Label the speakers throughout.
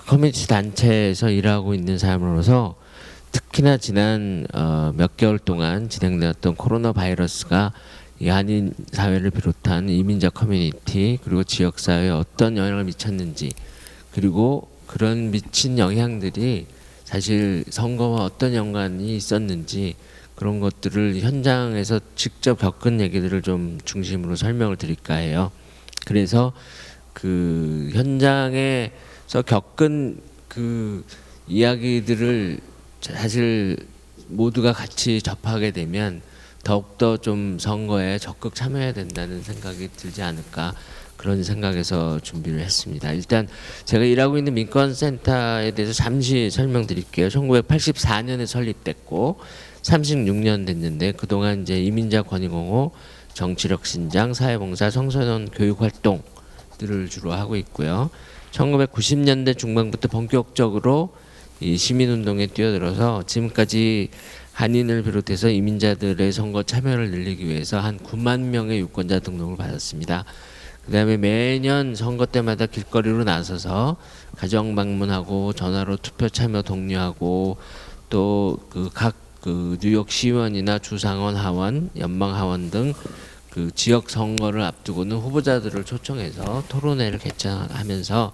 Speaker 1: 커뮤니티 단체에서 일하고 있는 사람으로서 특히나 지난 몇 개월 동안 진행되었던 코로나 바이러스가 이 한인 사회를 비롯한 이민자 커뮤니티 그리고 지역 사회에 어떤 영향을 미쳤는지, 그리고 그런 미친 영향들이 사실 선거와 어떤 연관이 있었는지, 그런 것들을 현장에서 직접 겪은 얘기들을 좀 중심으로 설명을 드릴까 해요. 그래서 그 현장에서 겪은 그 이야기들을 사실 모두가 같이 접하게 되면 더욱더 좀 선거에 적극 참여해야 된다는 생각이 들지 않을까, 그런 생각에서 준비를 했습니다. 일단 제가 일하고 있는 민권센터에 대해서 잠시 설명드릴게요. 1984년에 설립됐고 36년 됐는데, 그동안 이제 이민자 권익옹호, 정치력 신장, 사회봉사, 청소년 교육 활동들을 주로 하고 있고요. 1990년대 중반부터 본격적으로 이 시민운동에 뛰어들어서 지금까지 한인을 비롯해서 이민자들의 선거 참여를 늘리기 위해서 한 9만 명의 유권자 등록을 받았습니다. 그 다음에 매년 선거 때마다 길거리로 나서서 가정 방문하고 전화로 투표 참여 독려하고, 또 그 뉴욕 시의원이나 주상원 하원, 연방 하원 등 그 지역 선거를 앞두고는 후보자들을 초청해서 토론회를 개최하면서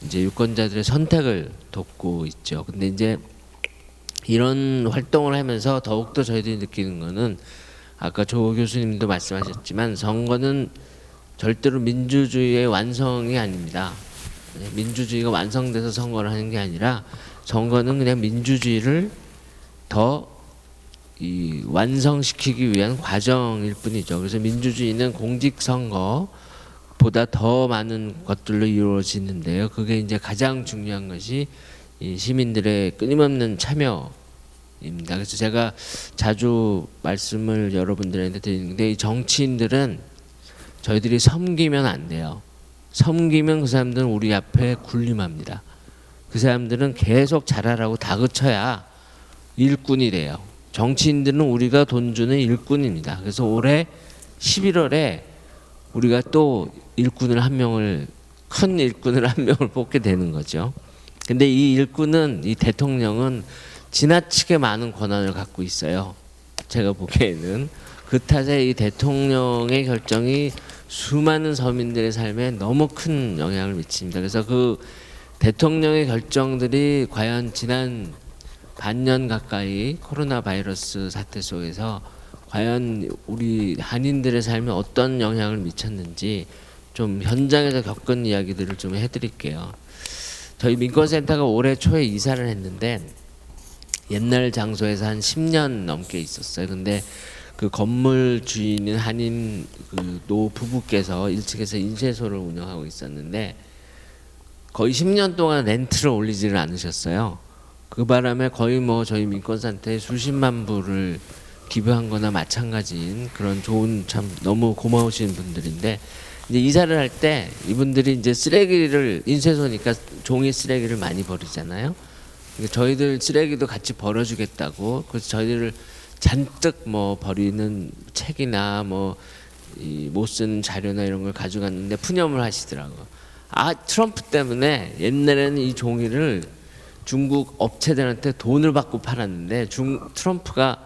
Speaker 1: 이제 유권자들의 선택을 돕고 있죠. 근데 이제 이런 활동을 하면서 더욱더 저희들이 느끼는 거는, 아까 조 교수님도 말씀하셨지만 선거는 절대로 민주주의의 완성이 아닙니다. 민주주의가 완성돼서 선거를 하는 게 아니라 선거는 그냥 민주주의를 더 완성시키기 위한 과정일 뿐이죠. 그래서 민주주의는 공직선거보다 더 많은 것들로 이루어지는데요. 그게 이제 가장 중요한 것이 이 시민들의 끊임없는 참여입니다. 그래서 제가 자주 말씀을 여러분들한테 드리는데, 이 정치인들은 저희들이 섬기면 안 돼요. 섬기면 그 사람들은 우리 앞에 군림합니다. 그 사람들은 계속 잘하라고 다그쳐야 일꾼이 돼요. 정치인들은 우리가 돈 주는 일꾼입니다. 그래서 올해 11월에 우리가 또 일꾼을 한 명을, 큰 일꾼을 한 명을 뽑게 되는 거죠. 근데 이 일꾼은, 이 대통령은 지나치게 많은 권한을 갖고 있어요. 제가 보기에는 그 탓에 이 대통령의 결정이 수많은 서민들의 삶에 너무 큰 영향을 미칩니다. 그래서 그 대통령의 결정들이 과연 지난 반년 가까이 코로나 바이러스 사태 속에서 과연 우리 한인들의 삶에 어떤 영향을 미쳤는지 좀 현장에서 겪은 이야기들을 좀 해드릴게요. 저희 민권센터가 올해 초에 이사를 했는데 옛날 장소에서 한 10년 넘게 있었어요. 근데 그 건물 주인인 한인 그 노 부부께서 1층에서 인쇄소를 운영하고 있었는데 거의 10년 동안 렌트를 올리지를 않으셨어요. 그 바람에 거의 뭐 저희 민권센터에 수십만 불을 기부한 거나 마찬가지인 그런 좋은, 참 너무 고마우신 분들인데, 이제 이사를 할 때 이분들이 이제 쓰레기를, 인쇄소니까 종이 쓰레기를 많이 버리잖아요. 그러니까 저희들 쓰레기도 같이 버려주겠다고, 그래서 저희들을 잔뜩 뭐 버리는 책이나 뭐 못 쓰는 자료나 이런 걸 가져갔는데 푸념을 하시더라고요. 아, 트럼프 때문에 옛날에는 이 종이를 중국 업체들한테 돈을 받고 팔았는데 트럼프가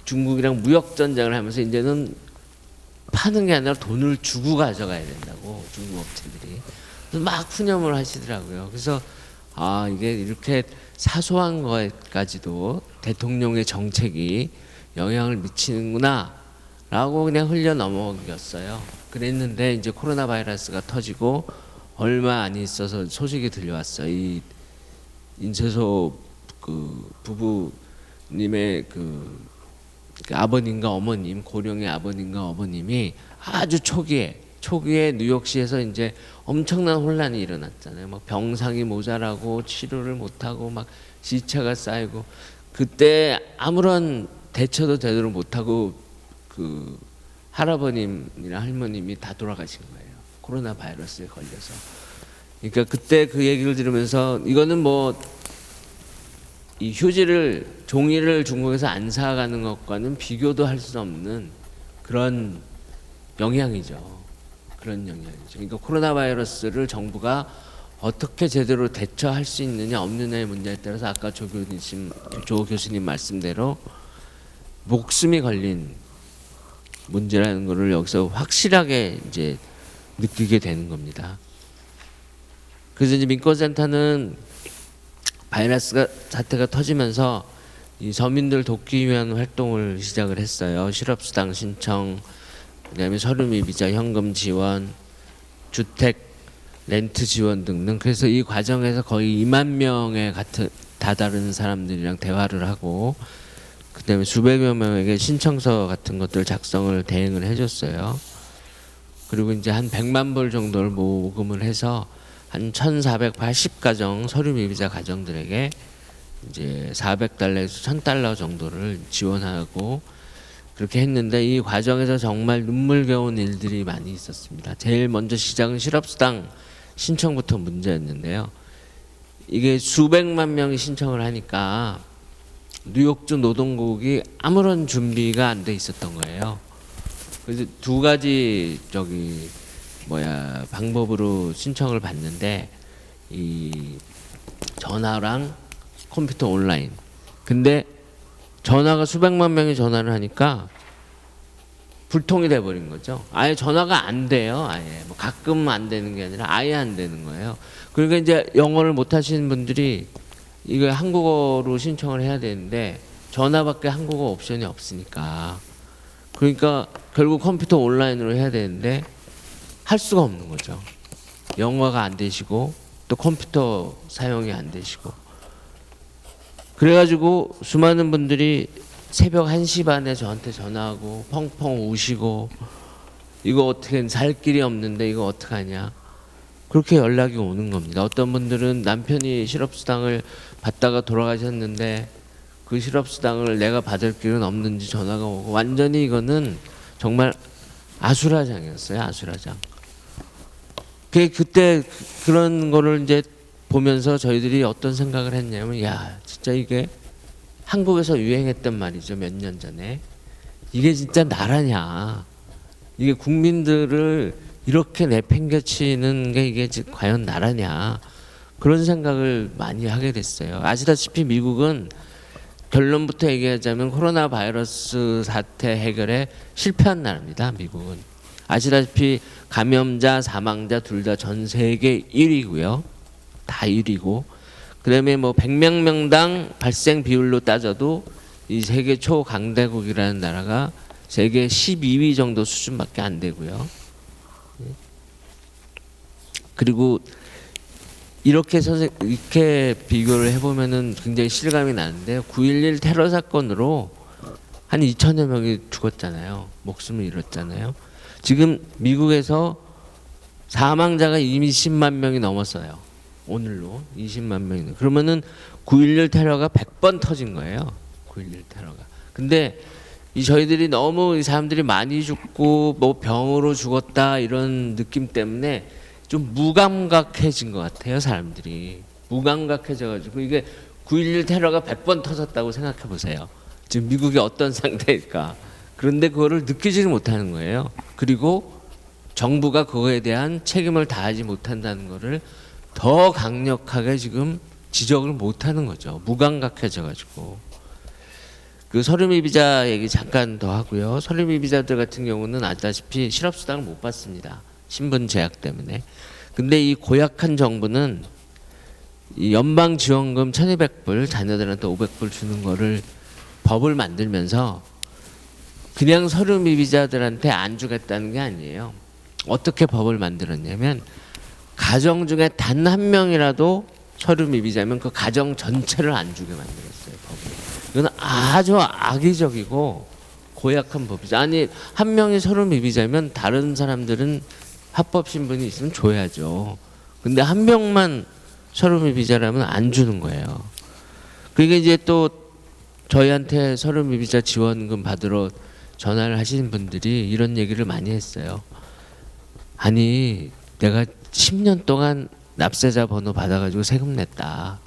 Speaker 1: 중국이랑 무역 전쟁을 하면서 이제는 파는 게 아니라 돈을 주고 가져가야 된다고, 중국 업체들이. 그래서 막 푸념을 하시더라고요. 그래서 아, 이게 이렇게 사소한 것까지도 대통령의 정책이 영향을 미치는구나 라고 그냥 흘려 넘어갔어요. 그랬는데 이제 코로나 바이러스가 터지고 얼마 안 있어서 소식이 들려왔어요. 이 인쇄소 그 부부님의 그 아버님과 어머님, 고령의 아버님과 어머님이 아주 초기에 뉴욕시에서 이제 엄청난 혼란이 일어났잖아요. 막 병상이 모자라고 치료를 못하고 막 시차가 쌓이고, 그때 아무런 대처도 제대로 못하고 그 할아버님이나 할머님이 다 돌아가신 거예요. 코로나 바이러스에 걸려서. 그러니까 그때 그 얘기를 들으면서 이거는 뭐 이 휴지를, 종이를 중국에서 안 사가는 것과는 비교도 할 수 없는 그런 영향이죠. 그런 영향이죠. 그러니까 코로나 바이러스를 정부가 어떻게 제대로 대처할 수 있느냐 없느냐의 문제에 따라서 아까 조 교수님 말씀대로 목숨이 걸린 문제라는 것을 여기서 확실하게 이제 느끼게 되는 겁니다. 그래서 이제 민권센터는 바이러스 사태가 터지면서 이 서민들 돕기 위한 활동을 시작을 했어요. 실업수당 신청, 그다음에 서류미비자 현금 지원, 주택 렌트 지원 등등. 그래서 이 과정에서 거의 2만 명에 다다른 사람들이랑 대화를 하고, 그다음에 수백여 명에게 신청서 같은 것들 작성을 대행을 해줬어요. 그리고 이제 한 100만 불 정도를 모금을 해서 한 1,480가정 서류 미비자 가정들에게 이제 400달러에서 1,000달러 정도를 지원하고 그렇게 했는데, 이 과정에서 정말 눈물겨운 일들이 많이 있었습니다. 제일 먼저 시작은 실업수당 신청부터 문제였는데요. 이게 수백만 명이 신청을 하니까 뉴욕주 노동국이 아무런 준비가 안 돼 있었던 거예요. 그래서 두 가지 방법으로 신청을 받는데, 이 전화랑 컴퓨터 온라인. 근데 전화가 수백만 명이 전화를 하니까 불통이 돼 버린 거죠. 아예 전화가 안 돼요. 아예 뭐 가끔 안 되는 게 아니라 아예 안 되는 거예요. 그러니까 이제 영어를 못 하시는 분들이 이거 한국어로 신청을 해야 되는데 전화밖에 한국어 옵션이 없으니까, 그러니까 결국 컴퓨터 온라인으로 해야 되는데 할 수가 없는 거죠. 영어가 안 되시고 또 컴퓨터 사용이 안 되시고. 그래가지고 수많은 분들이 새벽 1시 반에 저한테 전화하고 펑펑 우시고, 이거 어떻게 살 길이 없는데 이거 어떡하냐, 그렇게 연락이 오는 겁니다. 어떤 분들은 남편이 실업수당을 받다가 돌아가셨는데 그 실업수당을 내가 받을 길은 없는지 전화가 오고, 완전히 이거는 정말 아수라장이었어요. 아수라장. 그때 그런 거를 이제 보면서 저희들이 어떤 생각을 했냐면, 야 진짜 이게 한국에서 유행했던 말이죠. 몇 년 전에. 이게 진짜 나라냐, 이게 국민들을 이렇게 내팽개치는 게 이게 과연 나라냐, 그런 생각을 많이 하게 됐어요. 아시다시피 미국은 결론부터 얘기하자면 코로나 바이러스 사태 해결에 실패한 나라입니다. 미국은 아시다시피 감염자 사망자 둘 다 전 세계 1위고요. 다 1위고, 그다음에 뭐 100명 명당 발생 비율로 따져도 이 세계 초강대국이라는 나라가 세계 12위 정도 수준밖에 안 되고요. 그리고 이렇게 비교를 해보면은 굉장히 실감이 나는데요. 9.11 테러 사건으로 한 2천여 명이 죽었잖아요. 목숨을 잃었잖아요. 지금 미국에서 사망자가 이미 10만 명이 넘었어요. 오늘로 20만 명이. 그러면은 9.11 테러가 100번 터진 거예요. 9.11 테러가. 근데 저희들이 너무 이 사람들이 많이 죽고 뭐 병으로 죽었다 이런 느낌 때문에 좀 무감각해진 것 같아요. 사람들이 무감각해져가지고, 이게 9.11 테러가 100번 터졌다고 생각해 보세요. 지금 미국이 어떤 상태일까. 그런데 그거를 느끼지를 못하는 거예요. 그리고 정부가 그거에 대한 책임을 다하지 못한다는 거를 더 강력하게 지금 지적을 못하는 거죠. 무감각해져가지고. 그 서류미비자 얘기 잠깐 더 하고요. 서류미비자들 같은 경우는 아시다시피 실업수당을 못 받습니다. 신분 제약 때문에. 근데 이 고약한 정부는 이 연방지원금 1,200불, 자녀들한테 500불 주는 거를 법을 만들면서 그냥 서류미비자들한테 안 주겠다는 게 아니에요. 어떻게 법을 만들었냐면, 가정 중에 단 한 명이라도 서류미비자면 그 가정 전체를 안 주게 만들었어요. 법을. 이건 아주 악의적이고 고약한 법이죠. 아니, 한 명이 서류미비자면 다른 사람들은 합법 신분이 있으면 줘야죠. 근데 한 명만 서류미비자라면 안 주는 거예요. 그러니까 이제 또 저희한테 서류미비자 지원금 받으러 전화를 하시는 분들이 이런 얘기를 많이 했어요. 아니, 내가 10년 동안 납세자 번호 받아가지고 세금 냈다.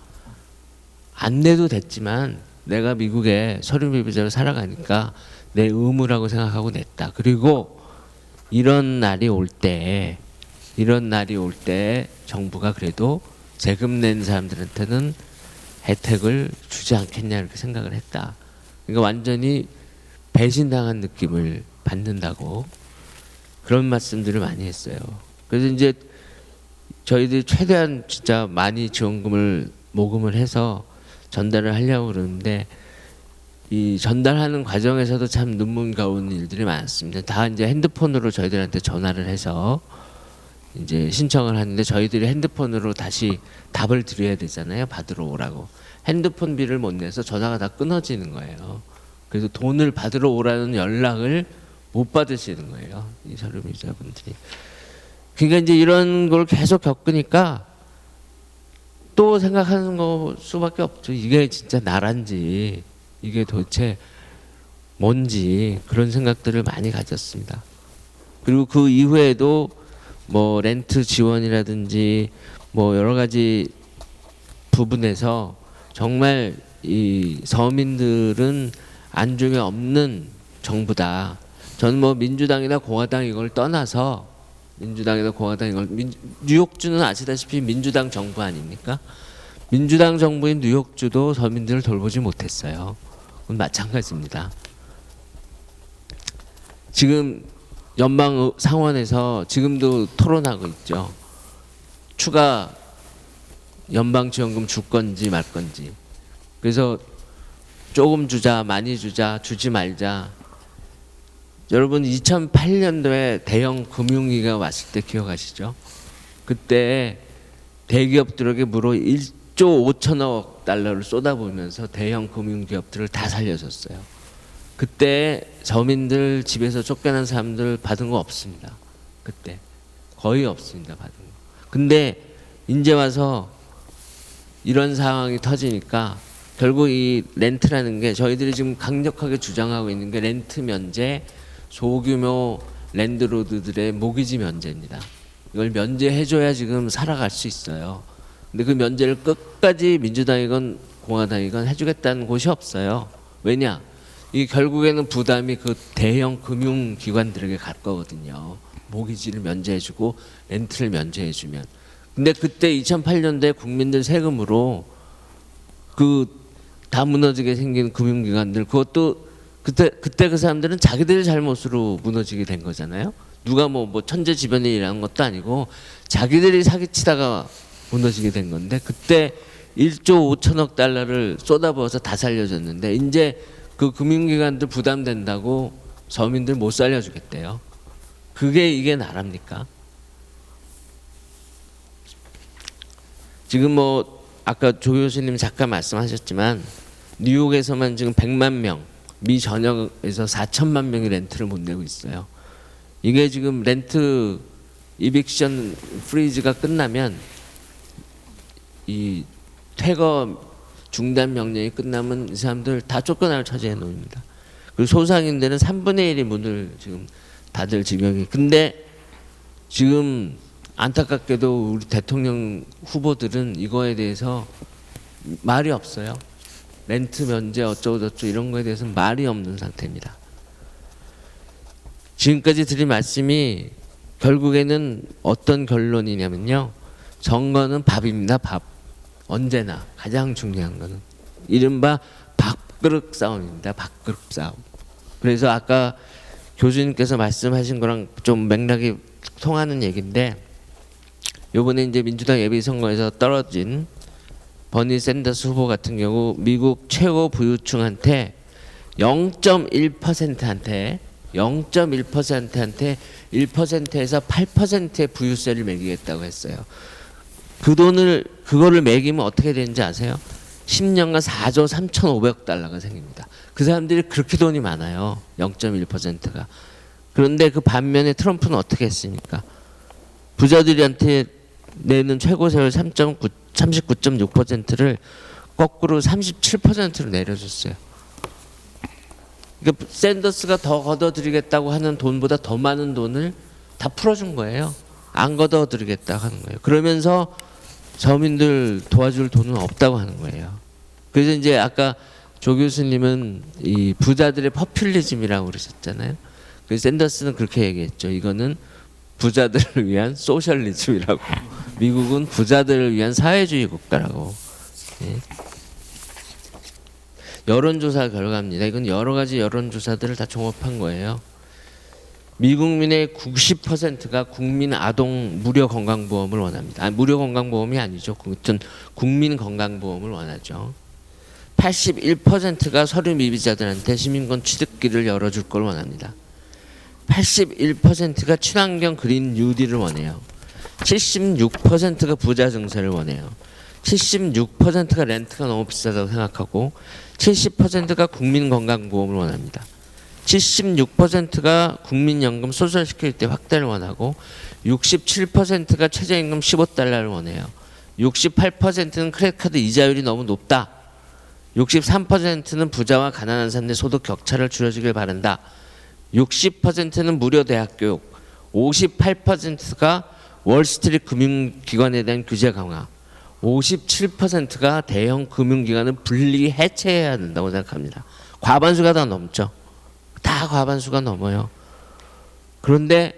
Speaker 1: 안 내도 됐지만 내가 미국에 서류미비자로 살아가니까 내 의무라고 생각하고 냈다. 그리고 이런 날이 올 때 이런 날이 올 때 정부가 그래도 세금 낸 사람들한테는 혜택을 주지 않겠냐 이렇게 생각을 했다. 그러니까 완전히 배신당한 느낌을 받는다고 그런 말씀들을 많이 했어요. 그래서 이제 저희들이 최대한 진짜 많이 지원금을 모금을 해서 전달을 하려고 그러는데 이 전달하는 과정에서도 참 눈물겨운 일들이 많았습니다. 다 이제 핸드폰으로 저희들한테 전화를 해서 이제 신청을 하는데 저희들이 핸드폰으로 다시 답을 드려야 되잖아요. 받으러 오라고. 핸드폰비를 못 내서 전화가 다 끊어지는 거예요. 그래서 돈을 받으러 오라는 연락을 못 받으시는 거예요. 이 서류미자분들이. 그러니까 이제 이런 걸 계속 겪으니까 또 생각하는 거 수밖에 없죠. 이게 진짜 나란지 이게 도대체 뭔지 그런 생각들을 많이 가졌습니다. 그리고 그 이후에도 뭐 렌트 지원이라든지 뭐 여러 가지 부분에서 정말 이 서민들은 안중에 없는 정부다. 저는 뭐 민주당이나 공화당 이걸 떠나서 민주당이나 공화당 이걸 뉴욕주는 아시다시피 민주당 정부 아닙니까? 민주당 정부인 뉴욕주도 서민들을 돌보지 못했어요. 그건 마찬가지입니다. 지금 연방 상원에서 지금도 토론하고 있죠. 추가 연방 지원금 줄 건지 말 건지. 그래서 조금 주자, 많이 주자, 주지 말자. 여러분 2008년도에 대형 금융위기가 왔을 때 기억하시죠? 그때 대기업들에게 무려 1조 5천억 달러를 쏟아부으면서 대형 금융기업들을 다 살려줬어요. 그때 서민들 집에서 쫓겨난 사람들 받은 거 없습니다. 그때 거의 없습니다. 받은 거. 근데 이제 와서 이런 상황이 터지니까 결국 이 렌트라는 게 저희들이 지금 강력하게 주장하고 있는 게 렌트 면제, 소규모 랜드로드들의 모기지 면제입니다. 이걸 면제해줘야 지금 살아갈 수 있어요. 근데 그 면제를 끝까지 민주당이건 공화당이건 해주겠다는 곳이 없어요. 왜냐? 이 결국에는 부담이 그 대형 금융기관들에게 갈 거거든요. 모기지를 면제해주고 렌트를 면제해주면. 근데 그때 2008년도에 국민들 세금으로 그 다 무너지게 생긴 금융기관들 그것도 그때 그 사람들은 자기들 잘못으로 무너지게 된 거잖아요. 누가 뭐 천재지변이라는 것도 아니고 자기들이 사기치다가 무너지게 된 건데 그때 1조 5천억 달러를 쏟아부어서 다 살려줬는데 이제 그 금융기관들 부담된다고 서민들 못 살려주겠대요. 이게 나랍니까? 지금 뭐 아까 조 교수님 잠깐 말씀하셨지만 뉴욕에서만 지금 100만 명, 미 전역에서 4천만 명이 렌트를 못 내고 있어요. 이게 지금 렌트 이빅션 프리즈가 끝나면 이 퇴거 중단 명령이 끝나면 이 사람들 다 쫓겨날 처지에 놓입니다. 그리고 소상인들은 3분의 1이 문을 지금 닫을 지경이. 근데 지금 안타깝게도 우리 대통령 후보들은 이거에 대해서 말이 없어요. 렌트 면제 어쩌고저쩌고 이런 거에 대해서는 말이 없는 상태입니다. 지금까지 드린 말씀이 결국에는 어떤 결론이냐면요. 선거는 밥입니다. 밥. 언제나 가장 중요한 거는 이른바 밥그릇 싸움입니다. 밥그릇 싸움. 그래서 아까 교수님께서 말씀하신 거랑 좀 맥락이 통하는 얘기인데 요번에 이제 민주당 예비선거에서 떨어진 버니 샌더스 후보 같은 경우 미국 최고 부유층한테 0.1%한테 1%에서 8%의 부유세를 매기겠다고 했어요. 그거를 매기면 어떻게 되는지 아세요? 10년간 4조 3,500억 달러가 생깁니다. 그 사람들이 그렇게 돈이 많아요. 0.1%가. 그런데 그 반면에 트럼프는 어떻게 했습니까? 부자들한테 내는 최고세율 39.6%를 거꾸로 37%로 내려줬어요. 그러니까 샌더스가 더 걷어들이겠다고 하는 돈보다 더 많은 돈을 다 풀어준 거예요. 안 걷어들이겠다고 하는 거예요. 그러면서 서민들 도와줄 돈은 없다고 하는 거예요. 그래서 이제 아까 조 교수님은 이 부자들의 퍼퓰리즘이라고 그러셨잖아요. 그래서 샌더스는 그렇게 얘기했죠. 이거는 부자들을 위한 소셜리즘이라고, 미국은 부자들을 위한 사회주의 국가라고. 예. 여론조사 결과입니다. 이건 여러 가지 여론조사들을 다 종합한 거예요. 미국민의 90%가 국민 아동 무료 건강보험을 원합니다. 무료 건강보험이 아니죠. 아무튼 국민 건강보험을 원하죠. 81%가 서류 미비자들한테 시민권 취득기를 열어줄 걸 원합니다. 81%가 친환경 그린 뉴딜을 원해요. 76%가 부자 증세를 원해요. 76%가 렌트가 너무 비싸다고 생각하고 70%가 국민건강보험을 원합니다. 76%가 국민연금 소셜시큐리티 확대를 원하고 67%가 최저임금 15달러를 원해요. 68%는 크레딧카드 이자율이 너무 높다. 63%는 부자와 가난한 사람들의 소득 격차를 줄여주길 바란다. 60%는 무료 대학교육, 58%가 월스트리트 금융기관에 대한 규제 강화, 57%가 대형 금융기관을 분리 해체해야 된다고 생각합니다. 과반수가 다 넘죠. 다 과반수가 넘어요. 그런데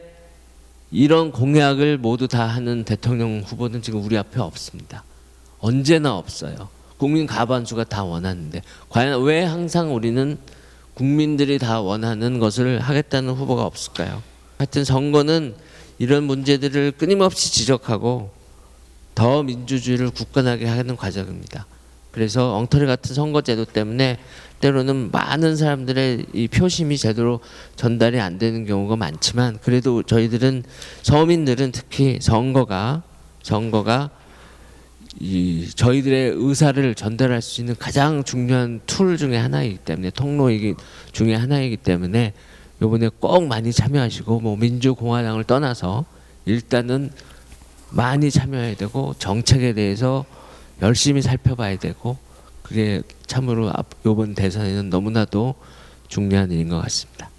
Speaker 1: 이런 공약을 모두 다 하는 대통령 후보는 지금 우리 앞에 없습니다. 언제나 없어요. 국민 과반수가 다 원하는데 과연 왜 항상 우리는 국민들이 다 원하는 것을 하겠다는 후보가 없을까요? 하여튼 선거는 이런 문제들을 끊임없이 지적하고 더 민주주의를 굳건하게 하는 과정입니다. 그래서 엉터리 같은 선거제도 때문에 때로는 많은 사람들의 이 표심이 제대로 전달이 안 되는 경우가 많지만, 그래도 저희들은, 서민들은 특히 선거가 이 저희들의 의사를 전달할 수 있는 가장 중요한 툴 중에 하나이기 때문에, 통로 중에 하나이기 때문에 이번에 꼭 많이 참여하시고, 뭐 민주공화당을 떠나서 일단은 많이 참여해야 되고 정책에 대해서 열심히 살펴봐야 되고, 그게 참으로 이번 대선에는 너무나도 중요한 일인 것 같습니다.